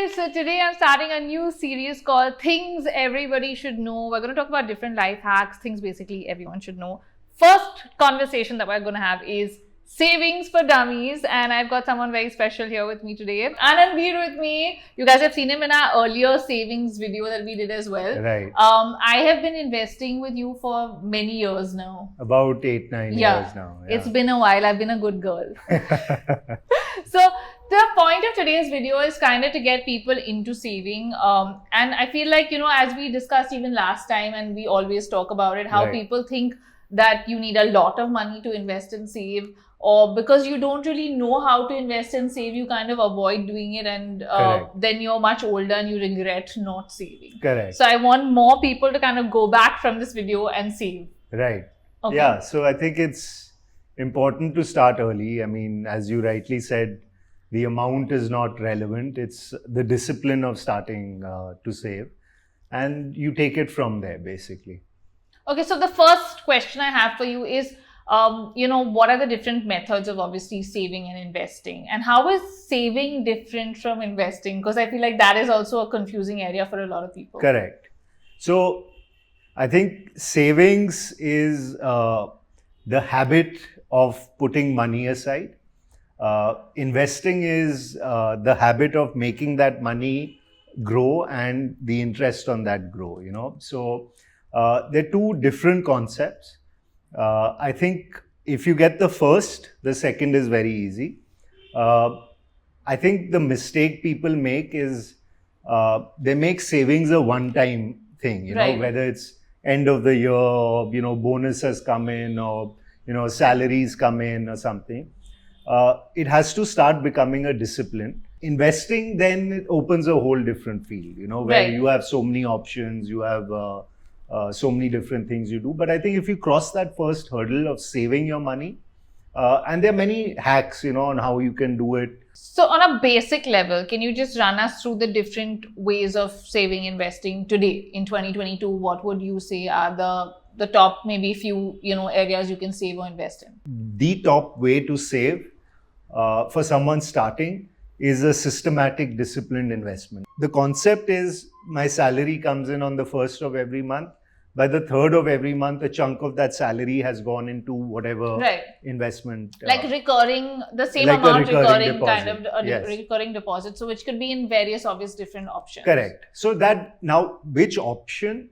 guys, so today I'm starting a new series called Things Everybody Should Know. We're going to talk about different life hacks, things basically everyone should know. First conversation that we're going to have is savings for dummies, and I've got someone very special here with me today. Anandbir with me. You guys have seen him in our earlier savings video that we did as well. Right. I have been investing with you for many years now. About 8-9 years now. Yeah. It's been a while. I've been a good girl. So the point of today's video is kind of to get people into saving. And I feel like, as we discussed even last time, and we always talk about it, how people think that you need a lot of money to invest and save, or because you don't really know how to invest and save, you kind of avoid doing it, and then you're much older and you regret not saving. Correct. So I want more people to kind of go back from this video and save. Right. Okay. Yeah. So I think it's important to start early. I mean, as you rightly said, the amount is not relevant. It's the discipline of starting to save, and you take it from there basically. Okay, so the first question I have for you is, what are the different methods of obviously saving and investing? And how is saving different from investing? Because I feel like that is also a confusing area for a lot of people. Correct. So I think savings is the habit of putting money aside. Investing is the habit of making that money grow and the interest on that grow, So they're two different concepts. I think if you get the first, the second is very easy. I think the mistake people make is they make savings a one-time thing, whether it's end of the year, or, bonuses come in, or, salaries come in or something. It has to start becoming a discipline. Investing, then it opens a whole different field, where you have so many options, you have so many different things you do. But I think if you cross that first hurdle of saving your money, and there are many hacks, on how you can do it. So on a basic level, can you just run us through the different ways of saving, investing today in 2022? What would you say are the top maybe few, areas you can save or invest in? The top way to save for someone starting is a systematic, disciplined investment. The concept is my salary comes in on the 1st of every month. By the 3rd of every month, a chunk of that salary has gone into whatever investment. Like recurring, the same like amount recurring deposit. Kind of a recurring deposit. So which could be in various obvious different options. Correct. So that now which option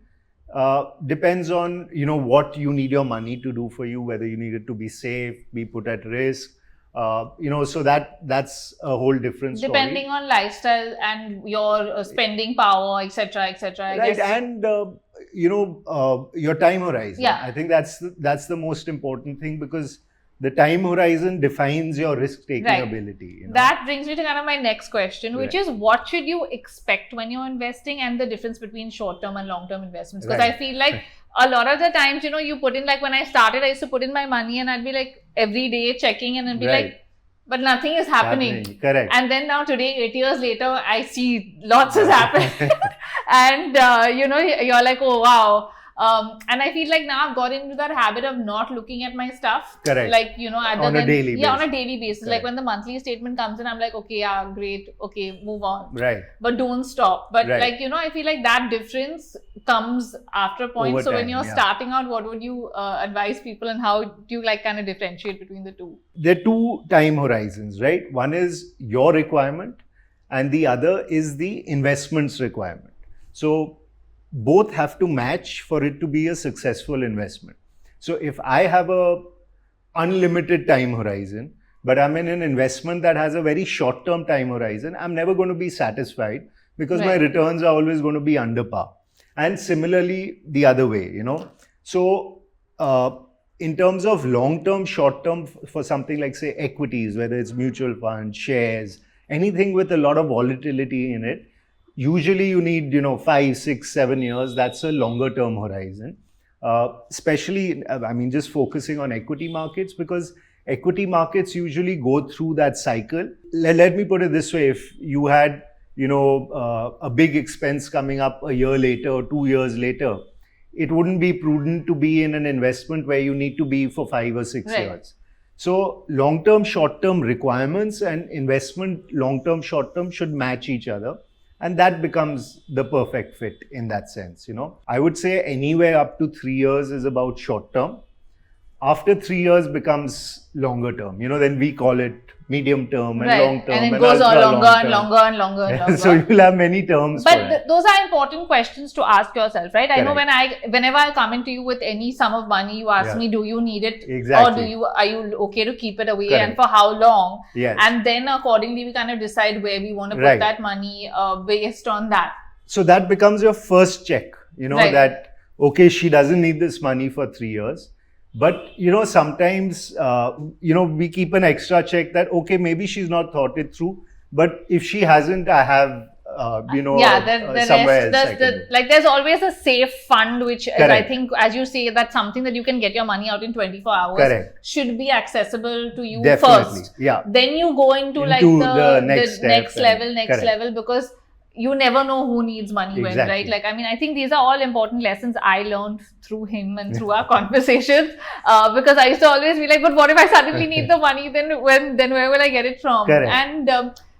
depends on, what you need your money to do for you, whether you need it to be safe, be put at risk. So that's a whole different story. Depending on lifestyle and your spending power, etc., etc. Right, and your time horizon. Yeah. I think that's the most important thing, because the time horizon defines your risk-taking ability. That brings me to kind of my next question, which is what should you expect when you're investing, and the difference between short-term and long-term investments? Because I feel like a lot of the times, you put in, like when I started, I used to put in my money and I'd be like every day checking, and I'd be like, but nothing is happening. Correct. And then now today, 8 years later, I see lots has happened. And, you're like, oh, wow. And I feel like now I've got into that habit of not looking at my stuff. Correct. Like, other on a daily basis. Yeah, on a daily basis. Correct. Like when the monthly statement comes in, I'm like, okay, yeah, great. Okay, move on. Right. But don't stop. But I feel like that difference comes after a point. Over so time, when you're starting out, what would you advise people, and how do you kind of differentiate between the two? There are two time horizons, right? One is your requirement and the other is the investment's requirement. So both have to match for it to be a successful investment. So if I have a unlimited time horizon, but I'm in an investment that has a very short-term time horizon, I'm never going to be satisfied, because my returns are always going to be under par. And similarly, the other way, So in terms of long-term, short-term, for something like, say, equities, whether it's mutual funds, shares, anything with a lot of volatility in it, usually you need, 5, 6, 7 years. That's a longer term horizon. Especially, just focusing on equity markets, because equity markets usually go through that cycle. Let me put it this way. If you had, a big expense coming up a year later or 2 years later, it wouldn't be prudent to be in an investment where you need to be for 5 or 6 years. So long-term, short-term requirements and investment long-term, short-term should match each other. And that becomes the perfect fit in that sense, you know. I would say anywhere up to 3 years is about short term. After 3 years becomes longer term, you know, then we call it medium term and long term. And it goes on longer and longer and longer and longer. So you'll have many terms. But those are important questions to ask yourself, right? Correct. I know whenever I come into you with any sum of money, you ask me, do you need it? Exactly. Or are you okay to keep it away? Correct. And for how long? Yes. And then accordingly, we kind of decide where we want to put that money based on that. So that becomes your first check, you know, that, okay, she doesn't need this money for 3 years. But, you know, sometimes, you know, we keep an extra check that, okay, maybe she's not thought it through. But if she hasn't, I have, you know, somewhere else. There's always a safe fund, which is, I think, as you say, that's something that you can get your money out in 24 hours. Correct. Should be accessible to you first. Yeah. Then you go into the next level, because you never know who needs money when, right? Like, I mean, I think these are all important lessons I learned through him and through our conversations, because I used to always be like, but what if I suddenly need the money? Then where will I get it from? Correct. And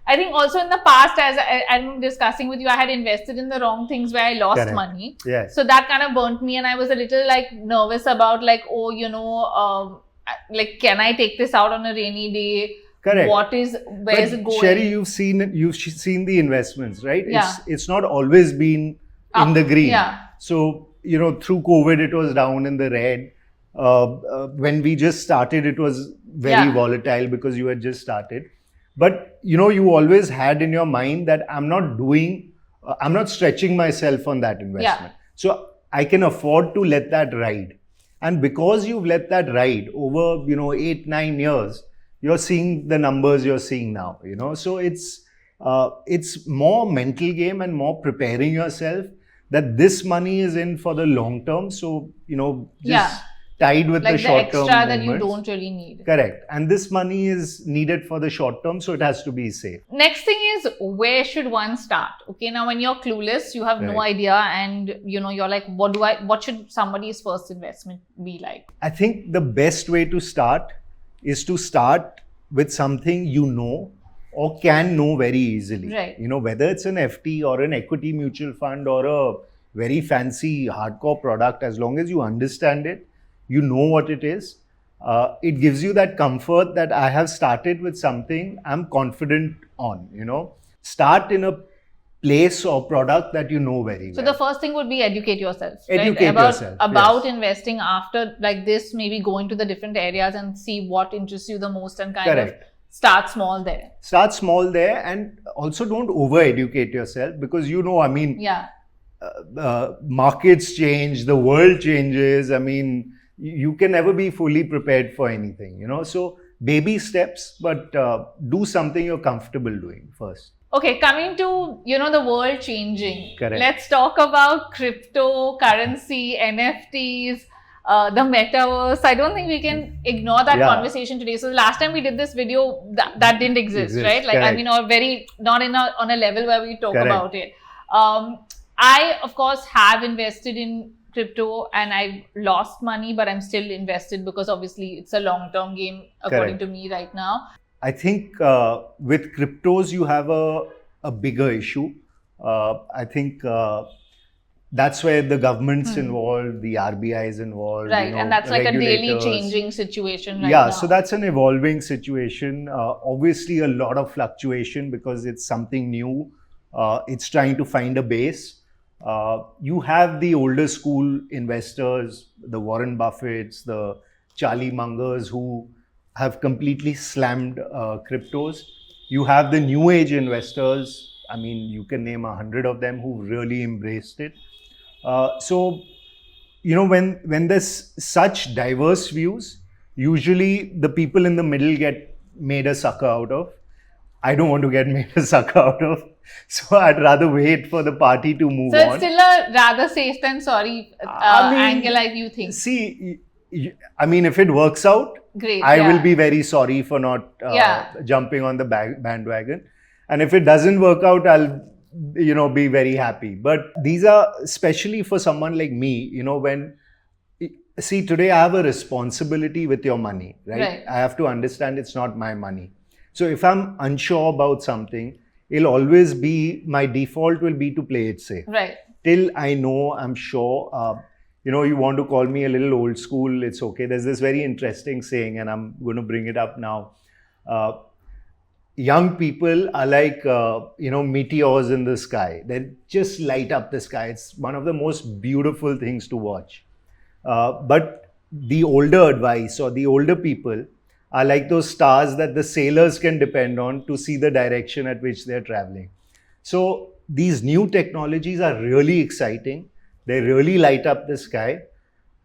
I think also in the past, as I'm discussing with you, I had invested in the wrong things where I lost money. Yes. So that kind of burnt me, and I was a little like nervous about like, oh, you know, like, can I take this out on a rainy day? Correct. Where is it going? Sherry, you've seen the investments, right? Yeah. It's not always been in the green. Yeah. So, you know, through COVID, it was down in the red. When we just started, it was very volatile because you had just started. But, you know, you always had in your mind that I'm not stretching myself on that investment. Yeah. So I can afford to let that ride. And because you've let that ride over, you know, 8-9 years, you're seeing the numbers you're seeing now, you know. So it's more mental game and more preparing yourself that this money is in for the long term. So, you know, just tied with the short term. Like the extra that you don't really need. Correct. And this money is needed for the short term, so it has to be safe. Next thing is, where should one start? Okay, now when you're clueless, you have no idea, and you know, you're like, what should somebody's first investment be like? I think the best way to start is to start with something you know or can know very easily. Right. You know, whether it's an FT or an equity mutual fund or a very fancy hardcore product, as long as you understand it, you know what it is, it gives you that comfort that I have started with something I'm confident on, you know. Start in a place or product that you know very well. So the first thing would be educate yourself. Educate yourself. About investing. After like this, maybe go into the different areas and see what interests you the most and kind of start small there. Start small there, and also don't over-educate yourself, because you know, I mean, markets change, the world changes. I mean, you can never be fully prepared for anything, you know. So baby steps, but do something you're comfortable doing first. Okay, coming to, you know, the world changing. Correct. Let's talk about cryptocurrency, NFTs, the metaverse. I don't think we can ignore that conversation today. So the last time we did this video, that didn't exist, right? Like, I mean, or not on a level where we talk about it. I, of course, have invested in crypto and I've lost money, but I'm still invested because obviously it's a long-term game according to me right now. I think with cryptos, you have a bigger issue. I think that's where the government's involved, the RBI is involved. Right, you know, and that's like a daily changing situation right now. Yeah, so that's an evolving situation. Obviously, a lot of fluctuation because it's something new. It's trying to find a base. You have the older school investors, the Warren Buffetts, the Charlie Mungers, who have completely slammed cryptos. You have the new age investors. I mean, you can name 100 of them who really embraced it. So, you know, when there's such diverse views, usually the people in the middle get made a sucker out of. I don't want to get made a sucker out of. So I'd rather wait for the party to move on. So it's still a rather safe than sorry angle, as you think. See, I mean, if it works out, great. I will be very sorry for not jumping on the bandwagon. And if it doesn't work out, I'll, you know, be very happy. But these are especially for someone like me, you know, see, today I have a responsibility with your money, right? I have to understand it's not my money. So if I'm unsure about something, it'll always be, my default will be to play it safe. Right. Till I know, I'm sure, you want to call me a little old school, it's okay. There's this very interesting saying, and I'm going to bring it up now. Young people are like, meteors in the sky. They just light up the sky. It's one of the most beautiful things to watch. But the older advice, or the older people, are like those stars that the sailors can depend on to see the direction at which they're traveling. So these new technologies are really exciting. They really light up the sky.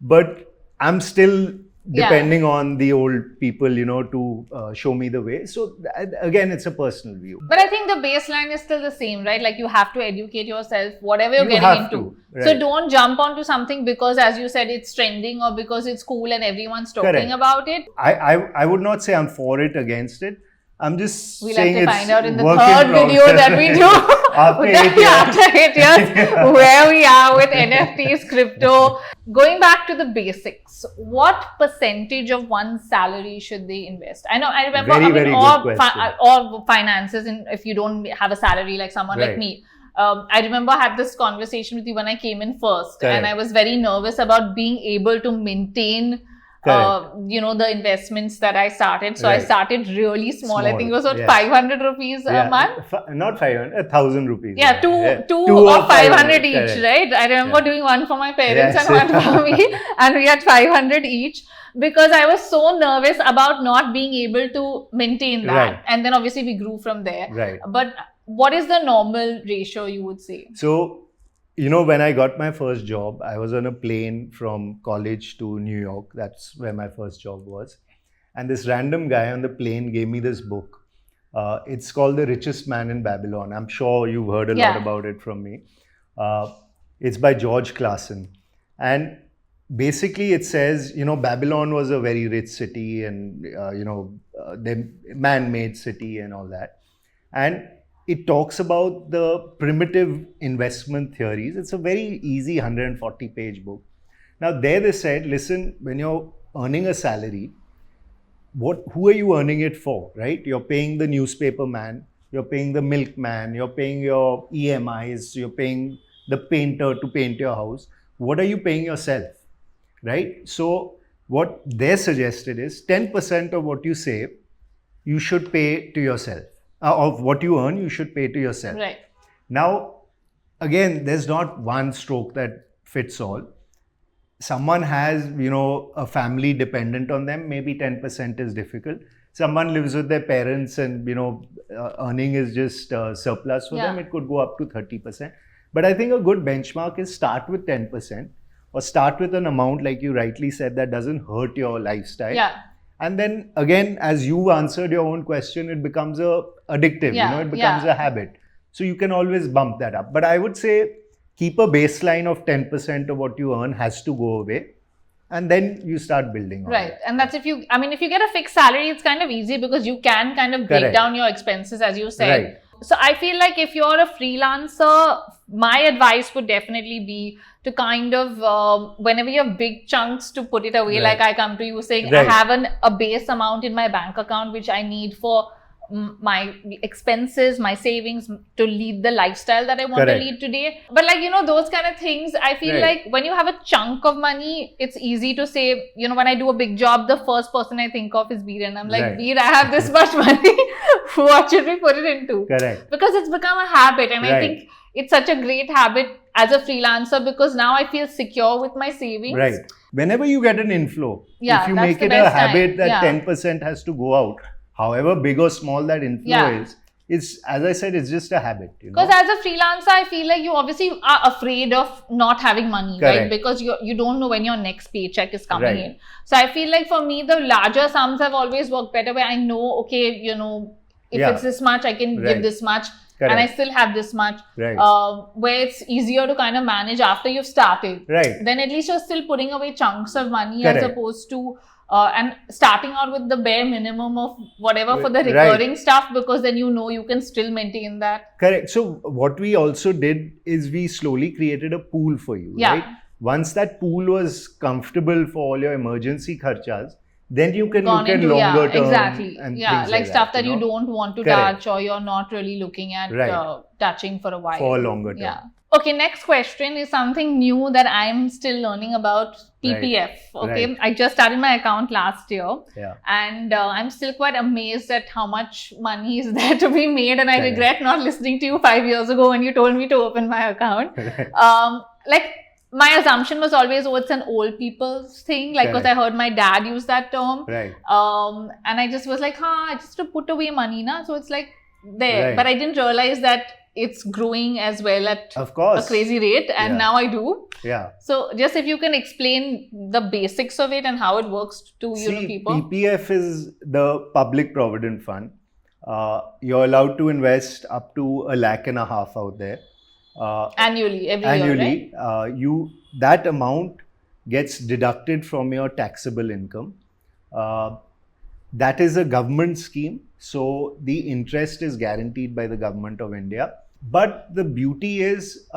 But I'm still depending on the old people, to show me the way. So again, it's a personal view. But I think the baseline is still the same, right? Like you have to educate yourself, whatever you're getting have into. to, So right. don't jump onto something because, as you said, it's trending or because it's cool and everyone's talking Correct. about it. I would not say I'm for it, against it. I'm just We'll saying have to it's find out in the work third in video progress. that we do. After 8 years. After 8 years, where we are with NFTs, crypto. Going back to the basics, what percentage of one's salary should they invest? I remember, Very good question. or finances, if you don't have a salary like someone like Right. me. I remember I had this conversation with you when I came in first, Correct. and I was very nervous about being able to maintain the investments that I started. So I Right. started really small. I think it was Yeah. 500 rupees a month. Not 500, 1,000 rupees. Yeah, two Two of 500 each, correct. right? I remember doing one for my parents Yes. and one for me, and we had 500 each because I was so nervous about not being able to maintain that. Right. And then obviously we grew from there. Right. But what is the normal ratio you would say? So, when I got my first job, I was on a plane from college to New York. That's where my first job was. And this random guy on the plane gave me this book. It's called The Richest Man in Babylon. I'm sure you've heard a lot about it from me. It's by George Clason. And basically it says, Babylon was a very rich city and, the man-made city and all that. And it talks about the primitive investment theories. It's a very easy 140-page book. Now there they said, listen, when you're earning a salary, who are you earning it for, right? You're paying the newspaper man, you're paying the milkman, you're paying your EMIs, you're paying the painter to paint your house. What are you paying yourself, right? So what they suggested is 10% of what you save, you should pay to yourself. Of what you earn, you should pay to yourself. Right. Now, again, there's not one stroke that fits all. Someone has, a family dependent on them, maybe 10% is difficult. Someone lives with their parents and, earning is just surplus for them, it could go up to 30%. But I think a good benchmark is start with 10% or start with an amount, like you rightly said, that doesn't hurt your lifestyle. Yeah. And then again, as you answered your own question, it becomes addictive, it becomes a habit. So you can always bump that up. But I would say keep a baseline of 10% of what you earn has to go away. And then you start building on Right. it. And that's if you get a fixed salary, it's kind of easy because you can kind of break down your expenses, as you said. Right. So I feel like if you're a freelancer, my advice would definitely be to kind of, whenever you have big chunks to put it away, like I come to you saying, I have a base amount in my bank account, which I need for my expenses, my savings to lead the lifestyle that I want to lead today. But those kind of things, I feel like when you have a chunk of money, it's easy to say, when I do a big job, the first person I think of is Veer. And I'm like, Veer, I have this much money. What should we put it into? Correct. Because it's become a habit. And I think it's such a great habit as a freelancer because now I feel secure with my savings. Right. Whenever you get an inflow, if you make it a habit that 10% has to go out, however big or small that inflow is, as I said, it's just a habit. Because as a freelancer, I feel like you obviously are afraid of not having money, right? Because you don't know when your next paycheck is coming in. So I feel like for me, the larger sums have always worked better where I know, okay, if it's this much, I can give this much. And I still have this much, where it's easier to kind of manage after you've started. Then at least you're still putting away chunks of money as opposed to and starting out with the bare minimum of whatever for the recurring stuff, because then you can still maintain that. Correct. So what we also did is we slowly created a pool for you, right? Once that pool was comfortable for all your emergency kharchas, then you can gone look at into, longer term exactly. and Yeah, things like stuff that you you know? don't want to Correct. touch, or you're not really looking at Right. touching for a while. For a longer term. Yeah. Okay, next question is something new that I'm still learning about, PPF. Okay, Right. I just started my account last year. Yeah. And I'm still quite amazed at how much money is there to be made. And I Correct. regret not listening to you 5 years ago when you told me to open my account. Like, my assumption was always, oh, it's an old people's thing. Like, because I heard my dad use that term. Right. And I just was like, just to put away money, na? So it's like there. Right. But I didn't realize that it's growing as well at Of course. a crazy rate. And now I do. Yeah. So just if you can explain the basics of it and how it works to people. PPF is the Public Provident Fund. You're allowed to invest up to $1.5 lakh out there. Annually, every year, right? That amount gets deducted from your taxable income. That is a government scheme, so the interest is guaranteed by the government of India. But the beauty is,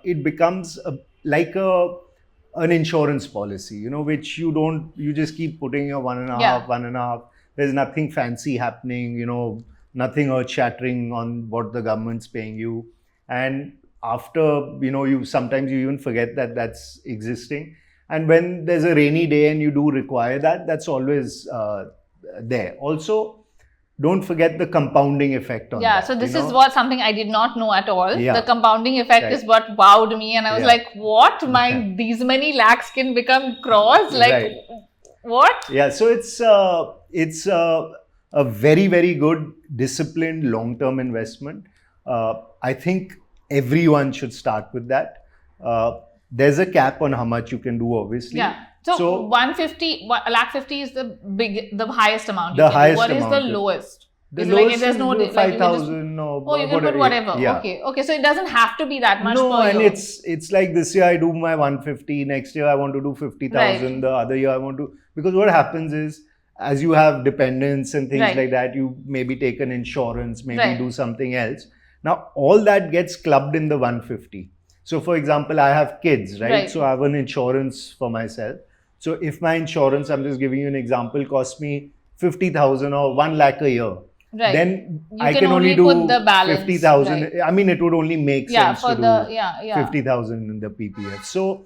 it becomes like an insurance policy, you know, which you just keep putting your 1.5. There's nothing fancy happening, you know, nothing earth-shattering on what the government's paying you. And after, you know, sometimes you even forget that that's existing. And when there's a rainy day and you do require that, that's always there. Also, don't forget the compounding effect on that. Yeah, so this is something I did not know at all. Yeah. The compounding effect is what wowed me, and I was like, what? These many lakhs can become crores? Like, what? Yeah, so it's a very, very good, disciplined, long-term investment. I think everyone should start with that. There's a cap on how much you can do, obviously. Yeah. So 150, 1,50,000 is the highest amount. The highest amount. What is the lowest? The lowest there's no 5,000 or you can put whatever. Yeah. Okay. So it doesn't have to be that much. No, per and year. it's like this year I do my 150. Next year I want to do 50,000. Right. The other year I want to, because what happens is, as you have dependents and things like that, you maybe take an insurance, maybe do something else. Now all that gets clubbed in the 150. So for example, I have kids, right? So I have an insurance for myself. So if my insurance, I'm just giving you an example, costs me 50,000 or 1 lakh a year, then I can only do 50,000. I mean, it would only make sense to do 50,000 in the PPF. So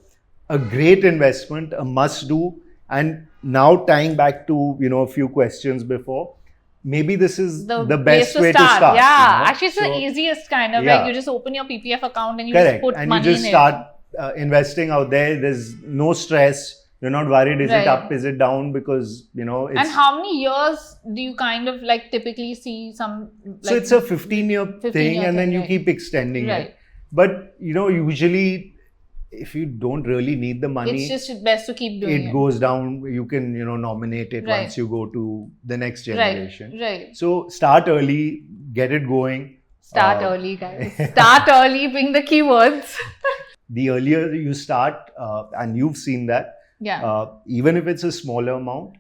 a great investment, a must do. And now tying back to, you know, a few questions before, maybe this is the best way to start. Yeah, you know? actually it's the easiest kind of, like you just open your PPF account and you just put money in it. And you just start investing out there. There's no stress. You're not worried, is it up, is it down, because, you know, it's... And how many years do you kind of like typically see some... Like, so it's a 15-year thing, and then you keep extending it. But, you know, usually if you don't really need the money... It's just best to keep doing it. It goes down, you can, you know, nominate it once you go to the next generation. So start early, get it going. Start early, guys. Start early being the keywords. The earlier you start, and you've seen that, even if it's a smaller amount,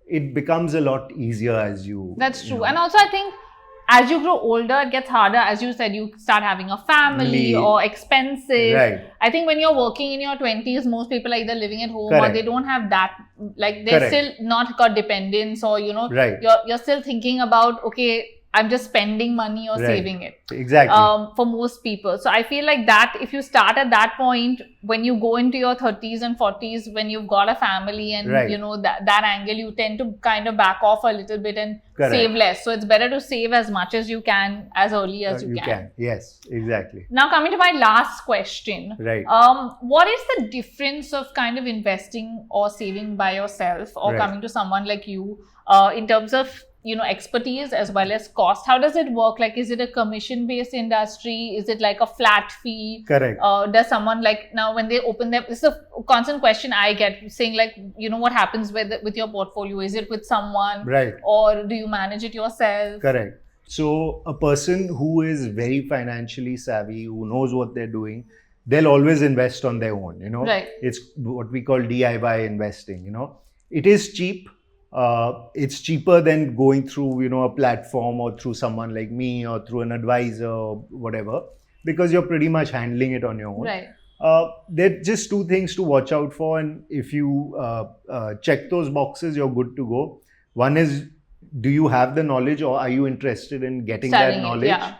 it becomes a lot easier as you... That's true. And also I think as you grow older, it gets harder. As you said, you start having a family or expenses. I think when you're working in your 20s, most people are either living at home or they don't have that, like they're still not got dependents, or, you know, you're still thinking about, okay, I'm just spending money or saving it. Exactly. For most people. So I feel like that if you start at that point, when you go into your 30s and 40s, when you've got a family and, you know, that angle, you tend to kind of back off a little bit and save less. So it's better to save as much as you can, as early as you can. Yes, exactly. Now coming to my last question. What is the difference of kind of investing or saving by yourself or coming to someone like you in terms of, you know, expertise as well as cost? How does it work? Like, is it a commission-based industry? Is it like a flat fee? Does someone, like, now when they open their... This is a constant question I get, saying like, you know, what happens with your portfolio? Is it with someone? Or do you manage it yourself? So a person who is very financially savvy, who knows what they're doing, they'll always invest on their own, you know. It's what we call DIY investing, you know. It is cheap. It's cheaper than going through, you know, a platform or through someone like me or through an advisor or whatever, because you're pretty much handling it on your own. There are just two things to watch out for, and if you check those boxes, you're good to go. One is, do you have the knowledge or are you interested in getting Studying that it, knowledge? yeah.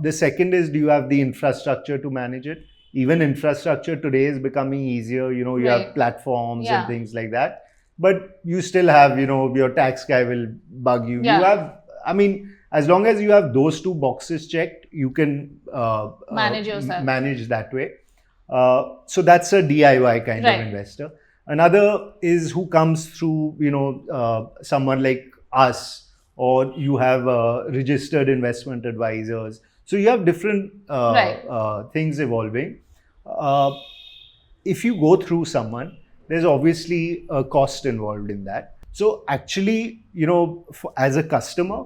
The second is, do you have the infrastructure to manage it? Even infrastructure today is becoming easier. You Right. have platforms Yeah. and things like that. But you still have, your tax guy will bug you. Yeah. You have, as long as you have those two boxes checked, you can Manage yourself. manage that way. So that's a DIY kind Right. of investor. Another is who comes through, someone like us, or you have registered investment advisors. So you have different Right. things evolving. If you go through someone, there's obviously a cost involved in that. So actually, as a customer,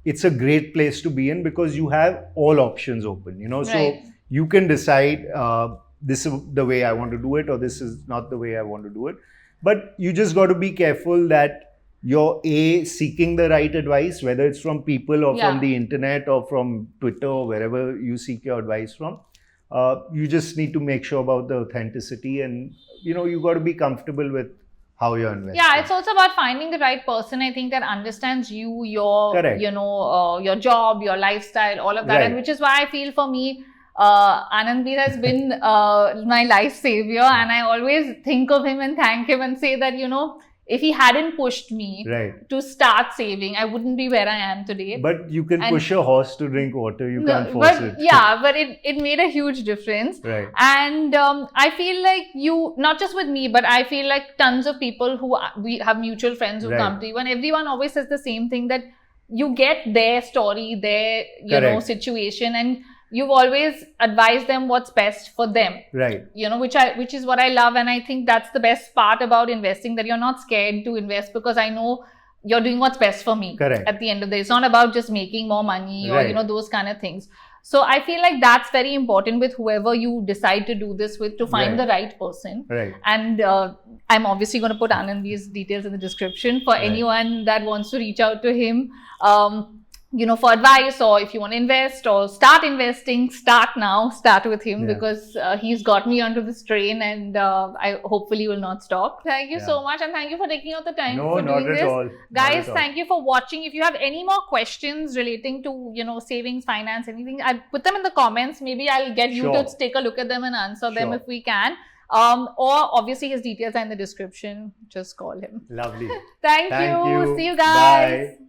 it's a great place to be in because you have all options open, so Right. you can decide this is the way I want to do it, or this is not the way I want to do it. But you just got to be careful that you're seeking the right advice, whether it's from people or Yeah. from the internet or from Twitter or wherever you seek your advice from. You just need to make sure about the authenticity, and you got to be comfortable with how you're investing. Yeah, it's also about finding the right person, I think, that understands you, your, Correct. your job, your lifestyle, all of that. Right. And which is why I feel for me, Anandbir has been my life savior. And I always think of him and thank him and say that, if he hadn't pushed me Right. to start saving, I wouldn't be where I am today. But you can And- push a horse to drink water. You No, can't force but it. yeah, but it made a huge difference. Right. And I feel like not just with me, but I feel like tons of people who we have mutual friends who Right. come to you, and everyone always says the same thing, that you get their story, their Correct. situation, and you've always advised them what's best for them. Right. Which is what I love, and I think that's the best part about investing, that you're not scared to invest because I know you're doing what's best for me. Correct. At the end of the day, it's not about just making more money or Right. those kind of things. So I feel like that's very important with whoever you decide to do this with, to find Right. the right person. Right. And I'm obviously going to put Anand's details in the description for Right. anyone that wants to reach out to him. For advice, or if you want to invest or start investing, start now. Start with him, Yeah. because he's got me onto this train, and I hopefully will not stop. Thank you Yeah. so much, and thank you for taking out the time No, for not doing at this. all. Guys, Not at all. thank you for watching. If you have any more questions relating to, savings, finance, anything, I put them in the comments. Maybe I'll get you Sure. to take a look at them and answer them Sure. if we can. Or obviously his details are in the description. Just call him. Lovely. Thank Thank you. you. See you guys. Bye.